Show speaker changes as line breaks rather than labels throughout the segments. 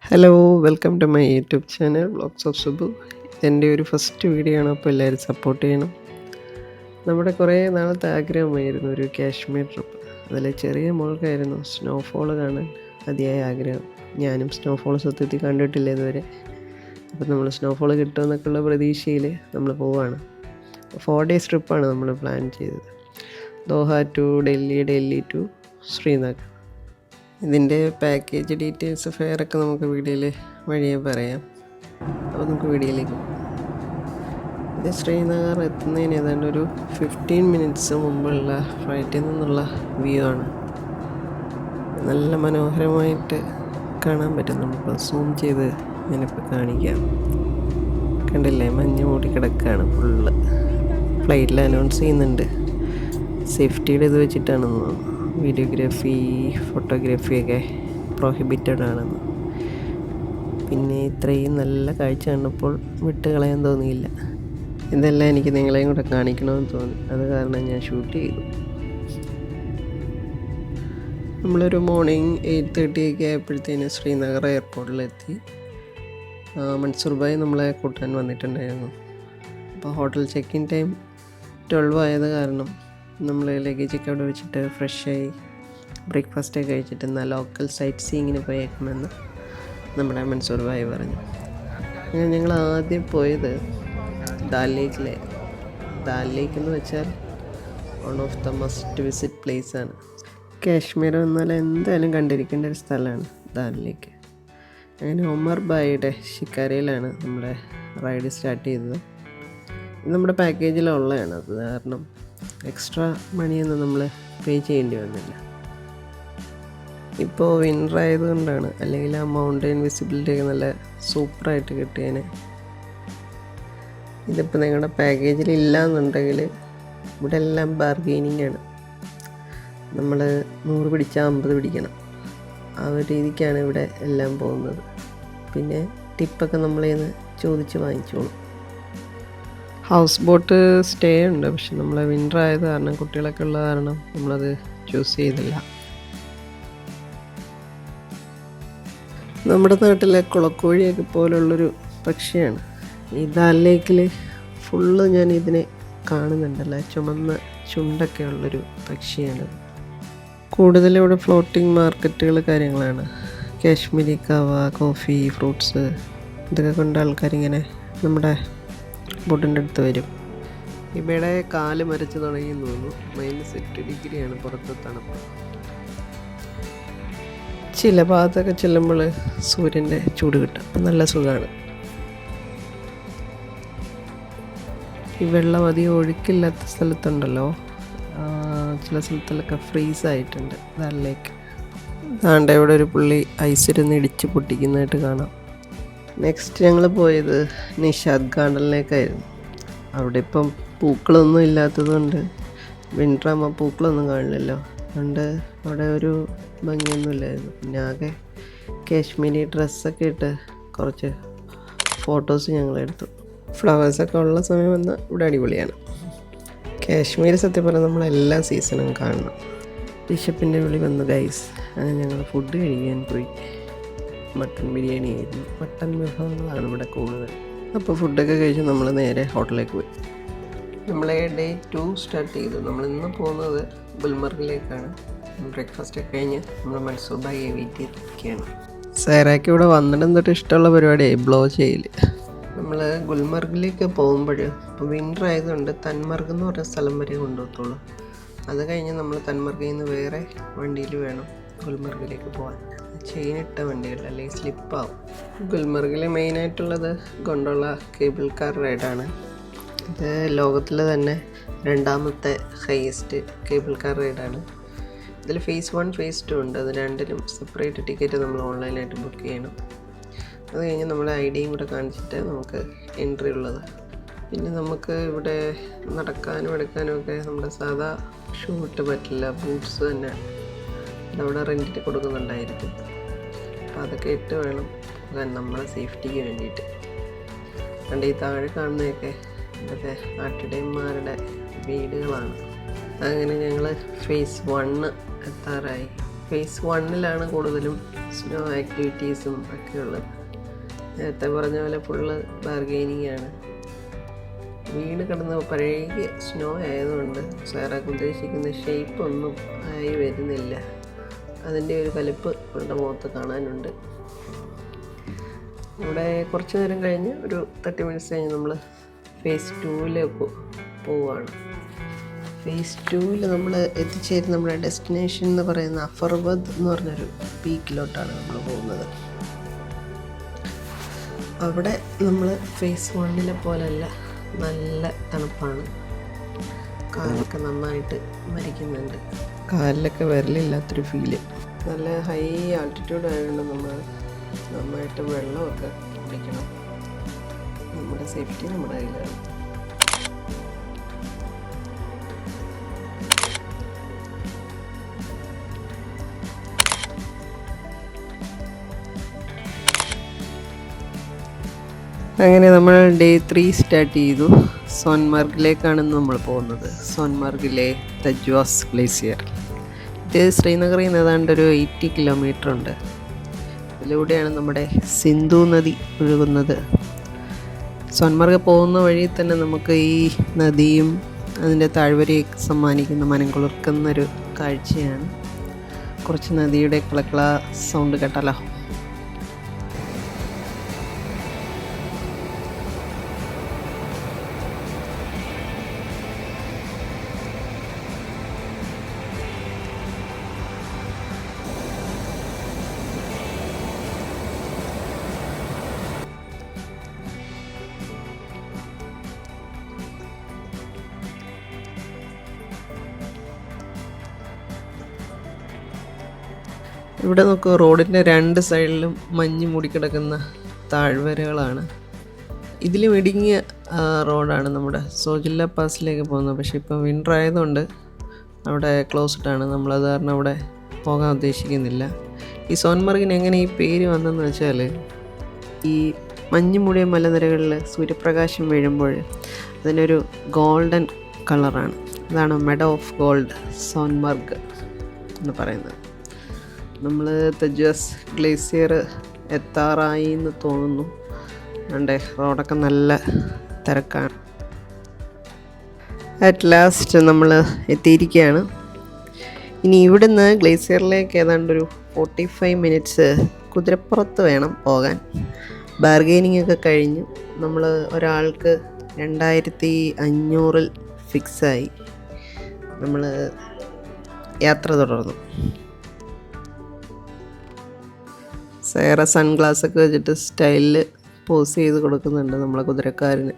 Hello welcome to my YouTube channel vlogs of Subu. ഇതെൻ്റെ ഒരു first video ആണ്, അപ്പോൾ എല്ലാവരും സപ്പോർട്ട് ചെയ്യണം. നമ്മുടെ കുറേ നാളത്തെ ആഗ്രഹമായിരുന്നു ഒരു കാശ്മീർ ട്രിപ്പ്. അതിൽ ചെറിയ മോൾക്കായിരുന്നു സ്നോഫോൾ കാണാൻ അതിയായ ആഗ്രഹം. ഞാനും സ്നോഫോൾ സത്യത്തിൽ കണ്ടിട്ടില്ല ഇതുവരെ. അപ്പോൾ നമ്മൾ സ്നോഫോൾ കിട്ടുമെന്നൊക്കെയുള്ള പ്രതീക്ഷയിൽ നമ്മൾ പോവുകയാണ്. 4 days ട്രിപ്പാണ് നമ്മൾ പ്ലാൻ ചെയ്തത്. Doha to Delhi, Delhi to Srinagar. ഇതിൻ്റെ പാക്കേജ് ഡീറ്റെയിൽസ് ഫെയറൊക്കെ നമുക്ക് വീഡിയോയിൽ വഴിയെ പറയാം. അപ്പോൾ നമുക്ക് വീഡിയോയിലേക്ക് പോകാം. ഇത് ശ്രീനഗർ എത്തുന്നതിന് ഏതാണ്ട് ഒരു 15 minutes മുമ്പുള്ള ഫ്ലൈറ്റിൽ നിന്നുള്ള വ്യൂ ആണ്. നല്ല മനോഹരമായിട്ട് കാണാൻ പറ്റും. നമുക്ക് സൂം ചെയ്ത് ഞാനിപ്പോൾ കാണിക്കാം. കണ്ടില്ലേ, മഞ്ഞ് മൂടി കിടക്കുകയാണ് ഫുള്ള്. ഫ്ലൈറ്റിൽ അനൗൺസ് ചെയ്യുന്നുണ്ട് സേഫ്റ്റിയുടെ ഇത് വെച്ചിട്ടാണെന്ന് തോന്നുന്നു. വീഡിയോഗ്രാഫി, ഫോട്ടോഗ്രാഫിയൊക്കെ പ്രോഹിബിറ്റഡ് ആണെന്ന്. പിന്നെ ഇത്രയും നല്ല കാഴ്ച കണ്ടപ്പോൾ വിട്ട് കളയാൻ തോന്നിയില്ല. ഇതെല്ലാം എനിക്ക് നിങ്ങളെയും കൂടെ കാണിക്കണമെന്ന് തോന്നി. അത് കാരണം ഞാൻ ഷൂട്ട് ചെയ്തു. നമ്മളൊരു മോർണിംഗ് 8:30 ആയപ്പോഴത്തേന് ശ്രീനഗർ എയർപോർട്ടിലെത്തി. മൻസൂർ ഭായ് നമ്മളെ കൂട്ടാൻ വന്നിട്ടുണ്ടായിരുന്നു. അപ്പോൾ ഹോട്ടൽ ചെക്ക് ഇൻ ടൈം 12 ആയത് കാരണം നമ്മൾ ലഗേജൊക്കെ അവിടെ വെച്ചിട്ട് ഫ്രഷായി ബ്രേക്ക്ഫാസ്റ്റൊക്കെ കഴിച്ചിട്ട് എന്നാൽ ലോക്കൽ സൈറ്റ് സീയിങ്ങിന് പോയേക്കുമെന്ന് നമ്മുടെ മൻസൂർ ഭായ് പറഞ്ഞു. അങ്ങനെ ഞങ്ങൾ ആദ്യം പോയത് ദാൽ ലേക്കിലെ. ദാൽ ലേക്ക് എന്ന് വെച്ചാൽ one of the must visit place ആണ്. കാശ്മീർ എന്നാൽ എന്തായാലും കണ്ടിരിക്കേണ്ട ഒരു സ്ഥലമാണ് ദാൽ ലേക്ക്. അങ്ങനെ ഒമർ ഭായിയുടെ ഷിക്കാരയിലാണ് നമ്മുടെ റൈഡ് സ്റ്റാർട്ട് ചെയ്തത്. ഇത് നമ്മുടെ പാക്കേജിലുള്ളതാണ്. അത് കാരണം എക്സ്ട്രാ മണിയൊന്നും നമ്മൾ പേ ചെയ്യേണ്ടി വന്നില്ല. ഇപ്പോൾ വിൻ്റർ ആയതുകൊണ്ടാണ്, അല്ലെങ്കിൽ ആ മൗണ്ടൈൻ വിസിബിലിറ്റി ഒക്കെ നല്ല സൂപ്പറായിട്ട് കിട്ടിയേനെ. ഇതിപ്പോൾ നിങ്ങളുടെ പാക്കേജിൽ ഇല്ല എന്നുണ്ടെങ്കിൽ ഇവിടെ എല്ലാം ബാർഗെയിനിങ് ആണ്. നമ്മൾ 100 പിടിച്ചാൽ 50 പിടിക്കണം. ആ ഒരു രീതിക്കാണ് ഇവിടെ എല്ലാം പോകുന്നത്. പിന്നെ ടിപ്പൊക്കെ നമ്മളിൽ നിന്ന് ചോദിച്ച് വാങ്ങിച്ചോളും. ഹൗസ് ബോട്ട് സ്റ്റേ ഉണ്ട്, പക്ഷെ നമ്മൾ വിൻ്റർ ആയത് കാരണം, കുട്ടികളൊക്കെ ഉള്ള കാരണം നമ്മളത് ചൂസ് ചെയ്തില്ല. നമ്മുടെ നാട്ടിലെ കുളക്കോഴിയൊക്കെ പോലുള്ളൊരു പക്ഷിയാണ് ഈ ദാൽ ലേക്കിൽ ഫുള്ള്. ഞാൻ ഇതിനെ കാണുന്നുണ്ടല്ലോ, ചുമന്ന ചുണ്ടൊക്കെ ഉള്ളൊരു പക്ഷിയാണ്. കൂടുതലും ഇവിടെ ഫ്ലോട്ടിംഗ് മാർക്കറ്റുകൾ കാര്യങ്ങളാണ്. കാശ്മീരി കവ, കോഫി, ഫ്രൂട്ട്സ് ഇതൊക്കെ കൊണ്ട് ആൾക്കാരിങ്ങനെ നമ്മുടെ ബോട്ടിൻ്റെ അടുത്ത് വരും. ഇവിടെ കാല് മരച്ച് തുടങ്ങിയെന്ന് തോന്നുന്നു. -8 ആണ് പുറത്ത് തണുപ്പ്. ചില ഭാഗത്തൊക്കെ ചെല്ലുമ്പോൾ സൂര്യൻ്റെ ചൂട് കിട്ടും, അപ്പം നല്ല സുഖമാണ്. ഈ വെള്ളം അധികം ഒഴുക്കില്ലാത്ത സ്ഥലത്തുണ്ടല്ലോ, ചില സ്ഥലത്തിലൊക്കെ ഫ്രീസായിട്ടുണ്ട് ദാൽ ലേക്ക്. ദാണ്ട ഇവിടെ ഒരു പുള്ളി ഐസിരുന്ന് ഇടിച്ച് പൊട്ടിക്കുന്നതായിട്ട് കാണാം. നെക്സ്റ്റ് ഞങ്ങൾ പോയത് നിഷാദ് ഗാർഡനിലേക്കായിരുന്നു. അവിടെ ഇപ്പം പൂക്കളൊന്നും ഇല്ലാത്തത് കൊണ്ട്, വിൻ്റർ ആകുമ്പോൾ പൂക്കളൊന്നും കാണില്ലല്ലോ, അതുകൊണ്ട് അവിടെ ഒരു ഭംഗിയൊന്നും ഇല്ലായിരുന്നു. പിന്നെ ആകെ കാശ്മീരി ഡ്രസ്സൊക്കെ ഇട്ട് കുറച്ച് ഫോട്ടോസ് ഞങ്ങളെടുത്തു. ഫ്ലവേഴ്സൊക്കെ ഉള്ള സമയം വന്നാൽ ഇവിടെ അടിപൊളിയാണ്. കാശ്മീർ സത്യം പറഞ്ഞാൽ നമ്മളെല്ലാ സീസണും കാണണം. ബിഷപ്പിൻ്റെ വിളി വന്നു ഗൈസ്. അങ്ങനെ ഞങ്ങൾ ഫുഡ് കഴിക്കാൻ പോയി. മട്ടൻ ബിരിയാണി ആയിരുന്നു. മട്ടൻ വിഭവങ്ങളാണ് ഇവിടെ കൂടുതൽ. അപ്പോൾ ഫുഡൊക്കെ കഴിച്ച് നമ്മൾ നേരെ ഹോട്ടലിലേക്ക് പോയി. നമ്മൾ ഡേ 2 സ്റ്റാർട്ട് ചെയ്തു. നമ്മളിന്ന് പോകുന്നത് ഗുൽമർഗിലേക്കാണ്. ബ്രേക്ക്ഫാസ്റ്റൊക്കെ കഴിഞ്ഞ് നമ്മൾ മൻസൂർ ഭായിയെ വെയിറ്റ് ചെയ്തിരിക്കുകയാണ്. സൈറാക്ക് ഇവിടെ വന്നിടം തൊട്ട് ഇഷ്ടമുള്ള പരിപാടിയായി ബ്ലോ ചെയ്യൽ. നമ്മൾ ഗുൽമർഗിലേക്ക് പോകുമ്പോൾ ഇപ്പോൾ വിൻ്റർ ആയതുകൊണ്ട് തൻമർഗ് എന്ന് പറഞ്ഞ സ്ഥലം വരെ കൊണ്ടുപോകത്തുള്ളൂ. അത് കഴിഞ്ഞ് നമ്മൾ തൻമർഗിൽ നിന്ന് വേറെ വണ്ടിയിൽ വേണം ഗുൽമർഗിലേക്ക് പോകാൻ. ചെയിനിട്ട വണ്ടികൾ, അല്ലെങ്കിൽ സ്ലിപ്പാവും. ഗുൽമർഗിൽ മെയിനായിട്ടുള്ളത് ഗൊണ്ടോള കേബിൾ കാർ റൈഡാണ്. ഇത് ലോകത്തിലെ തന്നെ 2ാമത്തെ ഹൈയസ്റ്റ് കേബിൾ കാർ റൈഡാണ്. ഇതിൽ phase 1, phase 2 ഉണ്ട്. അത് രണ്ടിനും സെപ്പറേറ്റ് ടിക്കറ്റ് നമ്മൾ ഓൺലൈനായിട്ട് ബുക്ക് ചെയ്യണം. അത് കഴിഞ്ഞ് നമ്മുടെ ഐഡിയും കൂടെ കാണിച്ചിട്ട് നമുക്ക് എൻട്രി ഉള്ളത്. പിന്നെ നമുക്ക് ഇവിടെ നടക്കാനും എടുക്കാനും ഒക്കെ നമ്മുടെ സാധാ ഷൂ ഇട്ട് പറ്റില്ല, ബൂട്ട്സ് തന്നെ അവിടെ റെൻറ്റിന് കൊടുക്കുന്നുണ്ടായിരിക്കും. അപ്പോൾ അതൊക്കെ ഇട്ട് വേണം നമ്മളെ സേഫ്റ്റിക്ക് വേണ്ടിയിട്ട്. അതുകൊണ്ട് ഈ താഴെ കാണുന്നതൊക്കെ ഇതൊക്കെ ആട്ടിടയന്മാരുടെ വീടുകളാണ്. അങ്ങനെ ഞങ്ങൾ phase 1 എത്താറായി. ഫേസ് 1-ലാണ് കൂടുതലും സ്നോ ആക്ടിവിറ്റീസും ഒക്കെ ഉള്ളത്. നേരത്തെ പറഞ്ഞ പോലെ ഫുള്ള് ബാർഗെയിനിങ് ആണ്. വീട് കിടന്ന് പഴകിയ സ്നോ ആയതുകൊണ്ട് സാറൊക്കെ ഉദ്ദേശിക്കുന്ന ഷേപ്പൊന്നും ആയി വരുന്നില്ല. അതിൻ്റെ ഒരു കലിപ്പ് അവളുടെ മുഖത്ത് കാണാനുണ്ട്. ഇവിടെ കുറച്ച് നേരം കഴിഞ്ഞ് ഒരു 30 മിനിറ്റ്സ് കഴിഞ്ഞ് നമ്മൾ ഫേസ് 2-ലേക്ക് പോവുകയാണ്. ഫേസ് 2-ൽ നമ്മൾ എത്തിച്ചേരുന്ന നമ്മുടെ ഡെസ്റ്റിനേഷൻ എന്ന് പറയുന്ന അഫർവദ് എന്ന് പറഞ്ഞൊരു പീക്കിലോട്ടാണ് നമ്മൾ പോകുന്നത്. അവിടെ നമ്മൾ ഫേസ് 1-ലെ പോലെയല്ല, നല്ല തണുപ്പാണ്. കാലൊക്കെ നന്നായിട്ട് മരിക്കുന്നുണ്ട്. കാലിലൊക്കെ വിരലില്ലാത്തൊരു ഫീല്. നല്ല ഹൈ ആൾട്ടിറ്റ്യൂഡ് ആയതുകൊണ്ട് നമ്മൾ നന്നായിട്ട് വെള്ളമൊക്കെ കുടിക്കണം. നമ്മുടെ സേഫ്റ്റി നമ്മുടെ കയ്യിലാണ്. അങ്ങനെ നമ്മൾ ഡേ 3 സ്റ്റാർട്ട് ചെയ്തു. സോൻമാർഗിലേക്കാണ് നമ്മൾ പോകുന്നത്. സോൻമാർഗിലെ തജ്വാസ് ഗ്ലേസിയർ. ഇത് ശ്രീനഗറിൽ നിന്ന് ഏതാണ്ട് ഒരു 80 കിലോമീറ്റർ ഉണ്ട്. ഇതിലൂടെയാണ് നമ്മുടെ സിന്ധു നദി ഒഴുകുന്നത്. സോൻമാർഗ് പോകുന്ന വഴി തന്നെ നമുക്ക് ഈ നദിയും അതിൻ്റെ താഴ്വരയൊക്കെ സമ്മാനിക്കുന്ന മനം കുളിർക്കുന്നൊരു കാഴ്ചയാണ്. കുറച്ച് നദിയുടെ കളക്കള സൗണ്ട് കേട്ടാലോ. ഇവിടെ നോക്കുക, റോഡിൻ്റെ 2 സൈഡിലും മഞ്ഞ് മൂടിക്കിടക്കുന്ന താഴ്വരകളാണ്. ഇതിലും ഇടുങ്ങിയ റോഡാണ് നമ്മുടെ സോജില്ല പാസിലേക്ക് പോകുന്നത്. പക്ഷേ ഇപ്പം വിൻ്റർ ആയതുകൊണ്ട് അവിടെ ക്ലോസ്ഡാണ്. നമ്മളത് കാരണം അവിടെ പോകാൻ ഉദ്ദേശിക്കുന്നില്ല. ഈ സോൻമർഗിന് എങ്ങനെ ഈ പേര് വന്നെന്ന് വെച്ചാൽ, ഈ മഞ്ഞ് മൂടിയ മലനിരകളിൽ സൂര്യപ്രകാശം വീഴുമ്പോൾ അതിനൊരു ഗോൾഡൻ കളറാണ്. അതാണ് മെഡോ ഓഫ് ഗോൾഡ് സോൻമർഗ് എന്ന് പറയുന്നത്. നമ്മൾ തജ്വാസ് ഗ്ലേസിയർ എത്താറായി എന്ന് തോന്നുന്നു. അണ്ടേ റോഡൊക്കെ നല്ല തിരക്കാണ്. അറ്റ് ലാസ്റ്റ് നമ്മൾ എത്തിയിരിക്കുകയാണ്. ഇനി ഇവിടുന്ന് ഗ്ലേസിയറിലേക്ക് ഏതാണ്ടൊരു 45 മിനിറ്റ്സ് കുതിരപ്പുറത്ത് വേണം പോകാൻ. ബാർഗെയിനിങ് ഒക്കെ കഴിഞ്ഞു. നമ്മൾ ഒരാൾക്ക് 2500 ഫിക്സായി. നമ്മൾ യാത്ര തുടർന്നു. സേറ സൺഗ്ലാസ്സൊക്കെ വെച്ചിട്ട് സ്റ്റൈലിൽ പോസ് ചെയ്ത് കൊടുക്കുന്നുണ്ട് നമ്മളെ കുതിരക്കാരന്.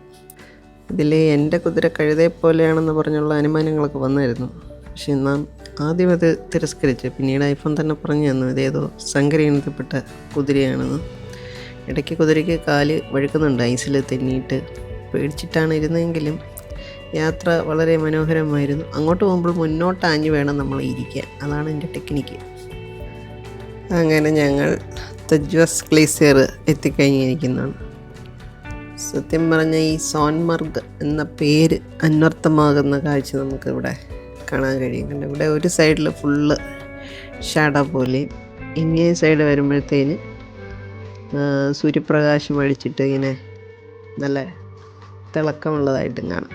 ഇതിൽ എൻ്റെ കുതിര കഴുതയെ പോലെയാണെന്ന് പറഞ്ഞുള്ള അനുമാനങ്ങളൊക്കെ വന്നായിരുന്നു. പക്ഷെ എന്നാൽ ആദ്യം അത് തിരസ്കരിച്ച്, പിന്നീട് ഐഫോൺ തന്നെ പറഞ്ഞു തന്നു ഇതേതോ സങ്കരയിനത്തിൽപ്പെട്ട കുതിരയാണെന്ന്. ഇടയ്ക്ക് കുതിരയ്ക്ക് കാല് വഴുക്കുന്നുണ്ട്, ഐസിൽ തെന്നിയിട്ട്. പേടിച്ചിട്ടാണ് ഇരുന്നതെങ്കിലും യാത്ര വളരെ മനോഹരമായിരുന്നു. അങ്ങോട്ട് പോകുമ്പോൾ മുന്നോട്ടാഞ്ഞ് വേണം നമ്മൾ ഇരിക്കാൻ. അതാണ് എൻ്റെ ടെക്നിക്ക്. അങ്ങനെ ഞങ്ങൾ തജ്വാസ് ഗ്ലേസിയർ എത്തിക്കഴിഞ്ഞിരിക്കുന്നതാണ്. സത്യം പറഞ്ഞ ഈ സോൻമർഗ് എന്ന പേര് അന്വർത്ഥമാകുന്ന കാഴ്ച നമുക്കിവിടെ കാണാൻ കഴിയും. കണ്ട് ഇവിടെ ഒരു സൈഡിൽ ഫുള്ള് ഷാഡോ പോലെ, ഇങ്ങേ സൈഡ് വരുമ്പോഴത്തേന് സൂര്യപ്രകാശം അടിച്ചിട്ട് ഇങ്ങനെ നല്ല തിളക്കമുള്ളതായിട്ടും കാണാം.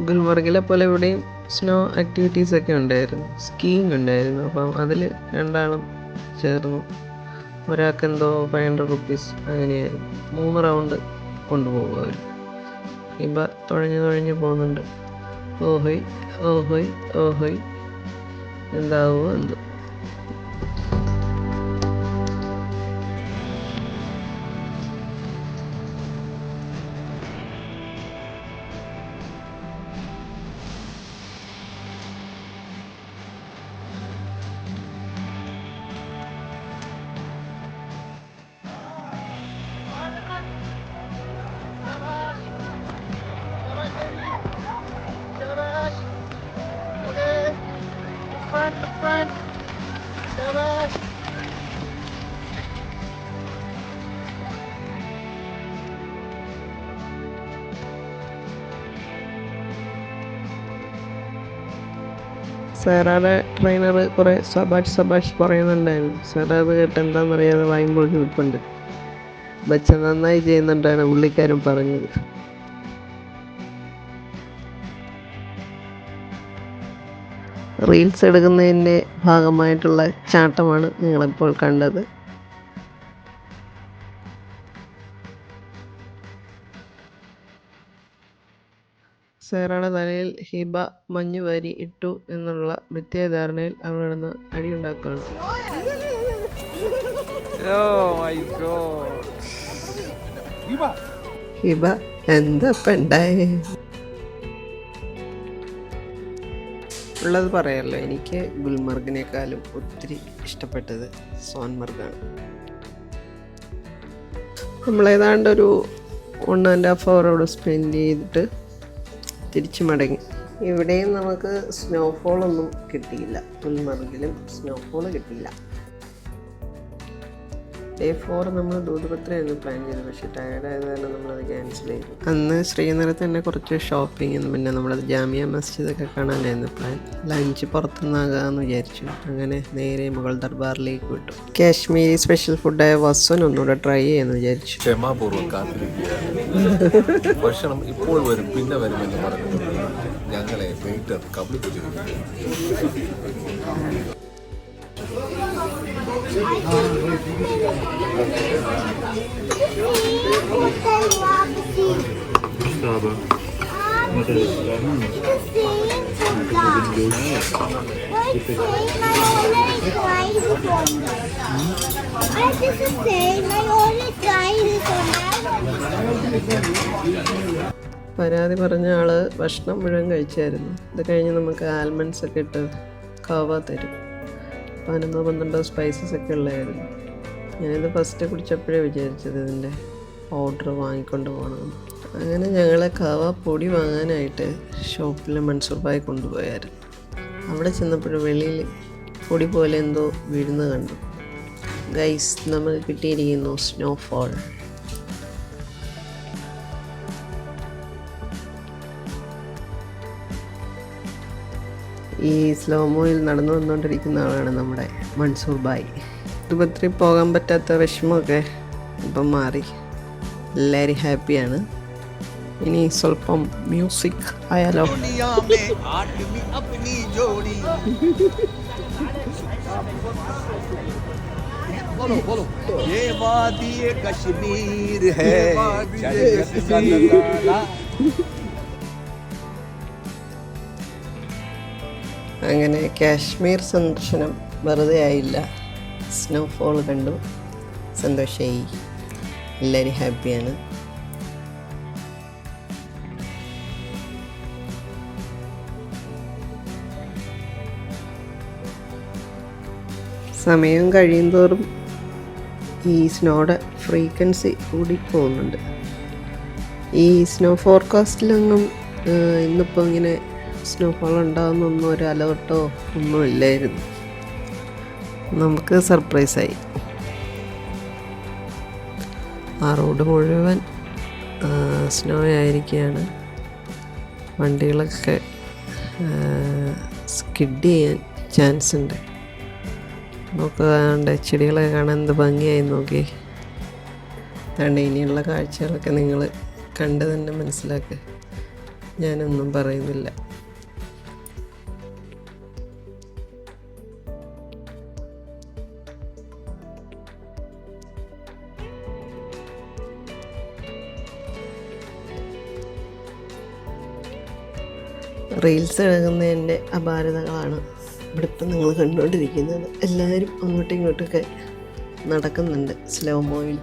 ഗുൽമർഗിലെ പോലെ ഇവിടെയും സ്നോ ആക്ടിവിറ്റീസൊക്കെ ഉണ്ടായിരുന്നു. സ്കീയിങ് ഉണ്ടായിരുന്നു. അപ്പം അതിൽ 2 ആളും ചേർന്നു. ഒരാൾക്ക് എന്തോ 500 റുപ്പീസ് അങ്ങനെയായിരുന്നു. 3 റൗണ്ട് കൊണ്ടുപോകും അവർ. ഇപ്പം തുഴഞ്ഞ് പോകുന്നുണ്ട്. ഓഹോയ് ഓഹോയ് ഓഹോയ്, എന്താവോ എന്തോ. സാറാടെ ട്രെയിനർ കുറേ സബാഷ് പറയുന്നുണ്ടായിരുന്നു. സാർ അത് കേട്ട് എന്താണെന്നറിയാതെ വായുമ്പോൾ നിൽപ്പുണ്ട്. ബച്ച നന്നായി ചെയ്യുന്നുണ്ടാണ് പുള്ളിക്കാരൻ പറഞ്ഞത്. റീൽസ് എടുക്കുന്നതിൻ്റെ ഭാഗമായിട്ടുള്ള ചാട്ടമാണ് നിങ്ങളിപ്പോൾ കണ്ടത്. സാറയുടെ തലയിൽ ഹിബ മഞ്ഞ് വാരി ഇട്ടു എന്നുള്ള മിഥ്യാധാരണയിൽ അവിടെ നിന്ന് അടിയുണ്ടാക്കുകയാണ്. ഹിബ എന്താ പെണ്ടായേ? ഉള്ളത് പറയാമല്ലോ, എനിക്ക് ഗുൽമർഗിനേക്കാളും ഒത്തിരി ഇഷ്ടപ്പെട്ടത് സോൻമർഗാണ്. നമ്മളേതാണ്ടൊരു 1.5 hour അവിടെ സ്പെൻഡ് ചെയ്തിട്ട് തിരിച്ചു മടങ്ങി. ഇവിടെയും നമുക്ക് സ്നോഫോളൊന്നും കിട്ടിയില്ല. ഗുൽമർഗിലും സ്നോഫോൾ കിട്ടിയില്ല. Day 4 നമ്മൾ ദൂതപത്രയായിരുന്നു പ്ലാൻ ചെയ്തത്. പക്ഷേ ടയർഡായത് കാരണം നമ്മളത് ക്യാൻസൽ ചെയ്തു. അന്ന് ശ്രീനഗരത്ത് തന്നെ കുറച്ച് ഷോപ്പിങ്ങും പിന്നെ നമ്മളത് ജാമിയ മസ്ജിദൊക്കെ കാണാനായിരുന്നു പ്ലാൻ. ലഞ്ച് പുറത്തുനിന്നാകാമെന്ന് വിചാരിച്ചു. അങ്ങനെ നേരെ മുഗൾ ദർബാറിലേക്ക് വിട്ടു. കാശ്മീരി സ്പെഷ്യൽ ഫുഡായ വസ്വൻ ഒന്നുകൂടെ ട്രൈ ചെയ്യാമെന്ന് വിചാരിച്ചു.
ക്ഷമാപൂർവ്വം ഭക്ഷണം ഇപ്പോൾ വരും പിന്നെ വരുമെന്ന് പറഞ്ഞു ഞങ്ങളെ വെയിറ്റർ കബളിപ്പിച്ചിരിക്കുന്നു.
പരാതി പറഞ്ഞ ആള് ഭക്ഷണം മുഴുവൻ കഴിച്ചായിരുന്നു. ഇത് കഴിഞ്ഞ് നമുക്ക് ആൽമണ്ട്സ് ഒക്കെ ഇട്ട് കവ തരും. 11-12 സ്പൈസസ് ഒക്കെ ഉള്ളതായിരുന്നു. ഞാനിത് ഫസ്റ്റ് കുടിച്ചപ്പോഴേ വിചാരിച്ചത് ഇതിൻ്റെ ഓർഡർ വാങ്ങിക്കൊണ്ട് പോകണമെന്ന്. അങ്ങനെ ഞങ്ങൾ കവ പൊടി വാങ്ങാനായിട്ട് ഷോപ്പിൽ മൻസൂർ ഭായി കൊണ്ടുപോയായിരുന്നു. അവിടെ ചെന്നപ്പോഴും വെളിയിൽ പൊടി പോലെ എന്തോ വീഴുന്നത് കണ്ടു. ഗൈസ്, നമുക്ക് കിട്ടിയിരിക്കുന്നു സ്നോഫോൾ. ഈ സ്ലോമോയിൽ നടന്നു വന്നുകൊണ്ടിരിക്കുന്ന ആളാണ് നമ്മുടെ മൻസൂർ ഭായ്. ദുബത്രി പോകാൻ പറ്റാത്ത വിഷമമൊക്കെ ഇപ്പം മാറി. എല്ലാവരും ഹാപ്പിയാണ്. ഇനി സ്വല്പം മ്യൂസിക് ആയാലോ? അങ്ങനെ കാശ്മീർ സന്ദർശനം വെറുതെ ആയില്ല. സ്നോഫോൾ കണ്ടു, സന്തോഷമായി, എല്ലാവരും ഹാപ്പിയാണ്. സമയം കഴിയുന്തോറും ഈ സ്നോയുടെ ഫ്രീക്വൻസി കൂടിപ്പോകുന്നുണ്ട്. ഈ സ്നോ ഫോർകാസ്റ്റിലൊന്നും ഇന്നിപ്പോൾ ഇങ്ങനെ സ്നോഫോൾ ഉണ്ടാകുന്നൊന്നും ഒരു അലേർട്ടോ ഒന്നും ഇല്ലായിരുന്നു. നമുക്ക് സർപ്രൈസായി. ആ റോഡ് മുഴുവൻ സ്നോ ആയിരിക്കുകയാണ്. വണ്ടികളൊക്കെ സ്കിഡ് ചെയ്യാൻ ചാൻസ് ഉണ്ട്. നോക്കാണ്ട് ചെടികളൊക്കെ കാണാൻ എന്ത് ഭംഗിയായി നോക്കി. അതുകൊണ്ട് ഇനിയുള്ള കാഴ്ചകളൊക്കെ നിങ്ങൾ കണ്ട് തന്നെ മനസ്സിലാക്കുക. ഞാനൊന്നും പറയുന്നില്ല. റീൽസ് എടുക്കുന്നതിൻ്റെ അപാരതകളാണ് ഇവിടുത്തെ നിങ്ങൾ കണ്ടുകൊണ്ടിരിക്കുന്നത്. എല്ലാവരും അങ്ങോട്ടും ഇങ്ങോട്ടൊക്കെ നടക്കുന്നുണ്ട് സ്ലോമോയിൽ.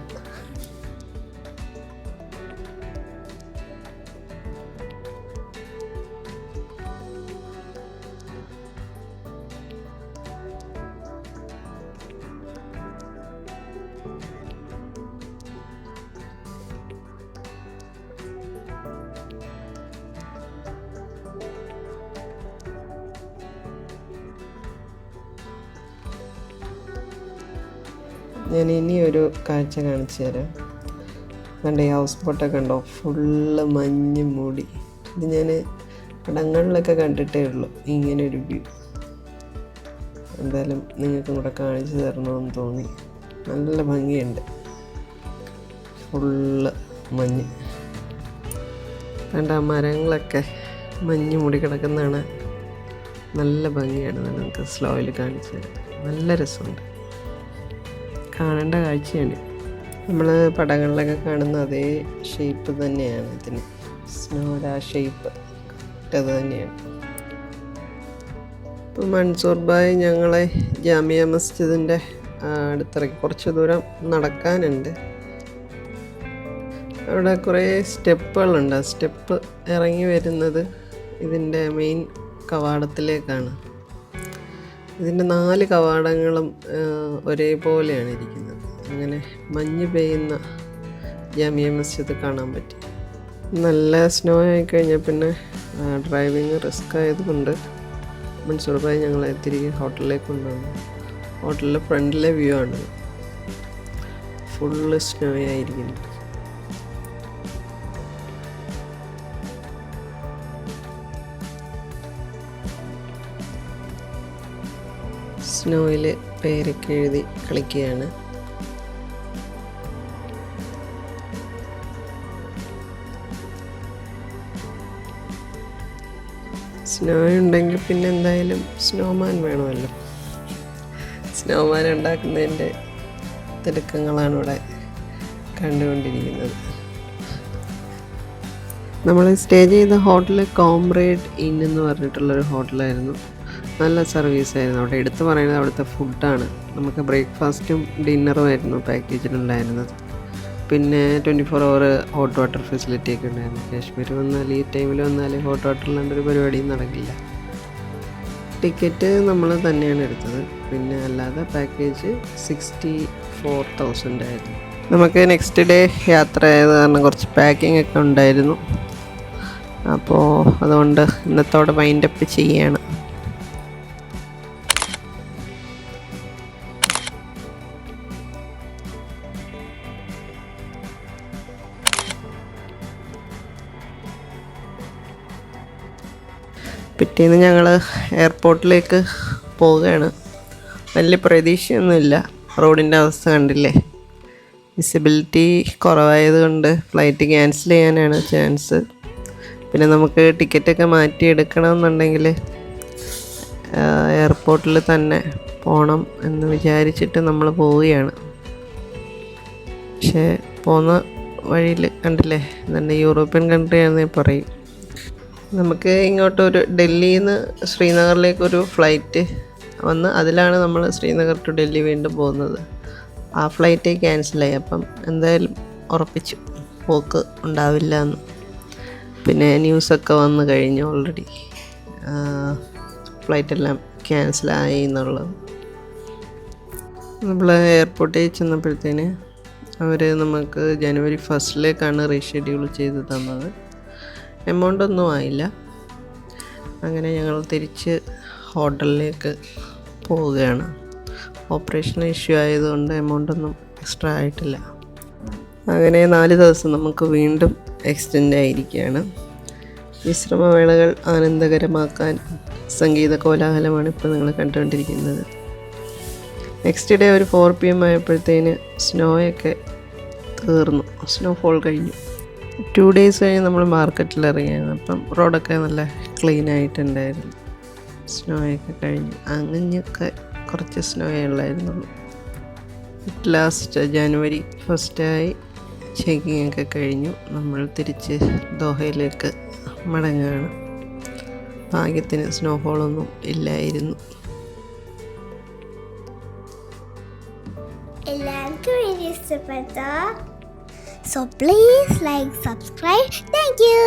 ഞാൻ ഇനി ഒരു കാഴ്ച കാണിച്ചു തരാം. കണ്ട ഈ ഹൗസ് ബോട്ടൊക്കെ ഉണ്ടോ, ഫുള്ള് മഞ്ഞ് മൂടി. ഇത് ഞാൻ പടങ്ങളിലൊക്കെ കണ്ടിട്ടേ ഉള്ളൂ ഇങ്ങനൊരു വ്യൂ. എന്തായാലും നിങ്ങൾക്കും കൂടെ കാണിച്ചു തരണമെന്ന് തോന്നി. നല്ല ഭംഗിയുണ്ട്, ഫുള്ള് മഞ്ഞ്. കണ്ട മരങ്ങളൊക്കെ മഞ്ഞ് മൂടി കിടക്കുന്നതാണ്. നല്ല ഭംഗിയാണ്. നമുക്ക് സ്ലോയിൽ കാണിച്ചു തരാം. നല്ല രസമുണ്ട്, കാണേണ്ട കാഴ്ചയാണ്. നമ്മൾ പടങ്ങളിലൊക്കെ കാണുന്ന അതേ ഷേപ്പ് തന്നെയാണ് ഇതിന്. സ്നോയുടെ ആ ഷേപ്പ് അത് തന്നെയാണ്. ഇപ്പോൾ മൻസൂർ ഭായ് ഞങ്ങളെ ജാമിയ മസ്ജിദിൻ്റെ അടുത്തിറക്കി. കുറച്ച് ദൂരം നടക്കാനുണ്ട്. അവിടെ കുറേ സ്റ്റെപ്പുകളുണ്ട്. ആ സ്റ്റെപ്പ് ഇറങ്ങി വരുന്നത് ഇതിൻ്റെ മെയിൻ കവാടത്തിലേക്കാണ്. ഇതിൻ്റെ 4 കവാടങ്ങളും ഒരേപോലെയാണ് ഇരിക്കുന്നത്. അങ്ങനെ മഞ്ഞ് പെയ്യുന്ന ജാമിയ മസ്ജിദ് കാണാൻ പറ്റി. നല്ല സ്നോ ആയിക്കഴിഞ്ഞാൽ പിന്നെ ഡ്രൈവിങ് റിസ്ക് ആയതുകൊണ്ട് മൻസൂർ ഭായ് ഞങ്ങളെ തിരികെ ഹോട്ടലിലേക്ക് കൊണ്ടുവന്നു. ഹോട്ടലിലെ ഫ്രണ്ടിലെ വ്യൂ ആണ്. ഫുള്ള് സ്നോ ആയിരിക്കുന്നു. സ്നോയിൽ പേരൊക്കെ എഴുതി കളിക്കുകയാണ്. സ്നോ ഉണ്ടെങ്കിൽ പിന്നെ എന്തായാലും സ്നോമാൻ വേണമല്ലോ. സ്നോമാൻ ഉണ്ടാക്കുന്നതിൻ്റെ തിടുക്കങ്ങളാണ് ഇവിടെ കണ്ടുകൊണ്ടിരിക്കുന്നത്. നമ്മൾ സ്റ്റേ ചെയ്ത ഹോട്ടൽ കോംറേഡ് ഇൻ എന്ന് പറഞ്ഞിട്ടുള്ളൊരു ഹോട്ടലായിരുന്നു. നല്ല സർവീസായിരുന്നു. അവിടെ എടുത്തു പറയുന്നത് അവിടുത്തെ ഫുഡാണ്. നമുക്ക് ബ്രേക്ക്ഫാസ്റ്റും ഡിന്നറും ആയിരുന്നു പാക്കേജിലുണ്ടായിരുന്നത്. പിന്നെ 24 hour ഹോട്ട് വാട്ടർ ഫെസിലിറ്റി ഒക്കെ ഉണ്ടായിരുന്നു. കാശ്മീർ വന്നാൽ ഈ ടൈമിൽ വന്നാൽ ഹോട്ട് വാട്ടറിലാണ്ടൊരു പരിപാടിയും നടക്കില്ല. ടിക്കറ്റ് നമ്മൾ തന്നെയാണ് എടുത്തത്. പിന്നെ അല്ലാതെ പാക്കേജ് 64,000 ആയിരുന്നു. നമുക്ക് നെക്സ്റ്റ് ഡേ യാത്ര ആയത് കാരണം കുറച്ച് പാക്കിംഗ് ഒക്കെ ഉണ്ടായിരുന്നു. അപ്പോൾ അതുകൊണ്ട് ഇന്നത്തോടെ വൈൻഡപ്പ് ചെയ്യാണ്. പിറ്റേന്ന് ഞങ്ങൾ എയർപോർട്ടിലേക്ക് പോവുകയാണ്. വലിയ പ്രതീക്ഷയൊന്നുമില്ല. റോഡിൻ്റെ അവസ്ഥ കണ്ടില്ലേ, വിസിബിലിറ്റി കുറവായത് കൊണ്ട് ഫ്ലൈറ്റ് ക്യാൻസൽ ചെയ്യാനാണ് ചാൻസ്. പിന്നെ നമുക്ക് ടിക്കറ്റൊക്കെ മാറ്റിയെടുക്കണമെന്നുണ്ടെങ്കിൽ എയർപോർട്ടിൽ തന്നെ പോകണം എന്ന് വിചാരിച്ചിട്ട് നമ്മൾ പോവുകയാണ്. പക്ഷേ പോകുന്ന വഴിയിൽ കണ്ടില്ലേ, നല്ല യൂറോപ്യൻ കൺട്രി ആണെന്നേ പറയും. നമുക്ക് ഇങ്ങോട്ടൊരു ഡൽഹിയിൽ നിന്ന് ശ്രീനഗറിലേക്കൊരു ഫ്ലൈറ്റ് വന്ന് അതിലാണ് നമ്മൾ ശ്രീനഗർ ടു ഡൽഹി വീണ്ടും പോകുന്നത്. ആ ഫ്ലൈറ്റ് ക്യാൻസലായി. അപ്പം എന്തായാലും ഉറപ്പിച്ചു പോക്ക് ഉണ്ടാവില്ല എന്ന്. പിന്നെ ന്യൂസൊക്കെ വന്നു കഴിഞ്ഞു ഓൾറെഡി, ഫ്ലൈറ്റെല്ലാം ക്യാൻസലായി എന്നുള്ളത്. നമ്മൾ എയർപോർട്ടിൽ ചെന്നപ്പോഴത്തേന് അവർ നമുക്ക് January 1 റീഷെഡ്യൂൾ ചെയ്ത് തന്നത്. എമൗണ്ട് ഒന്നും ആയില്ല. അങ്ങനെ ഞങ്ങൾ തിരിച്ച് ഹോട്ടലിലേക്ക് പോവുകയാണ്. ഓപ്പറേഷൻ ഇഷ്യൂ ആയതുകൊണ്ട് എമൗണ്ടൊന്നും എക്സ്ട്രാ ആയിട്ടില്ല. അങ്ങനെ 4 ദിവസം നമുക്ക് വീണ്ടും എക്സ്റ്റെൻഡ് ആയിരിക്കുകയാണ്. വിശ്രമവേളകൾ ആനന്ദകരമാക്കാൻ സംഗീത കോലാഹലമാണ് ഇപ്പോൾ നിങ്ങൾ കണ്ടുകൊണ്ടിരിക്കുന്നത്. നെക്സ്റ്റ് ഡേ ഒരു 4 PM ആയപ്പോഴത്തേന് സ്നോയൊക്കെ തീർന്നു. സ്നോഫോൾ കഴിഞ്ഞു. 2 days കഴിഞ്ഞ് നമ്മൾ മാർക്കറ്റിൽ ഇറങ്ങിയാണ്. അപ്പം റോഡൊക്കെ നല്ല ക്ലീൻ ആയിട്ടുണ്ടായിരുന്നു. സ്നോയൊക്കെ കഴിഞ്ഞു. അങ്ങനെയൊക്കെ കുറച്ച് സ്നോയേ ഉള്ളായിരുന്നുള്ളൂ. ലാസ്റ്റ് January 1 ചെക്കിങ് ഒക്കെ കഴിഞ്ഞു. നമ്മൾ തിരിച്ച് ദോഹയിലേക്ക് മടങ്ങുകയാണ്. ഭാഗ്യത്തിന് സ്നോഫോളൊന്നും ഇല്ലായിരുന്നു.
എല്ലാവർക്കും വീഡിയോ ഇഷ്ടപ്പെട്ടോ? So please like, subscribe. Thank you.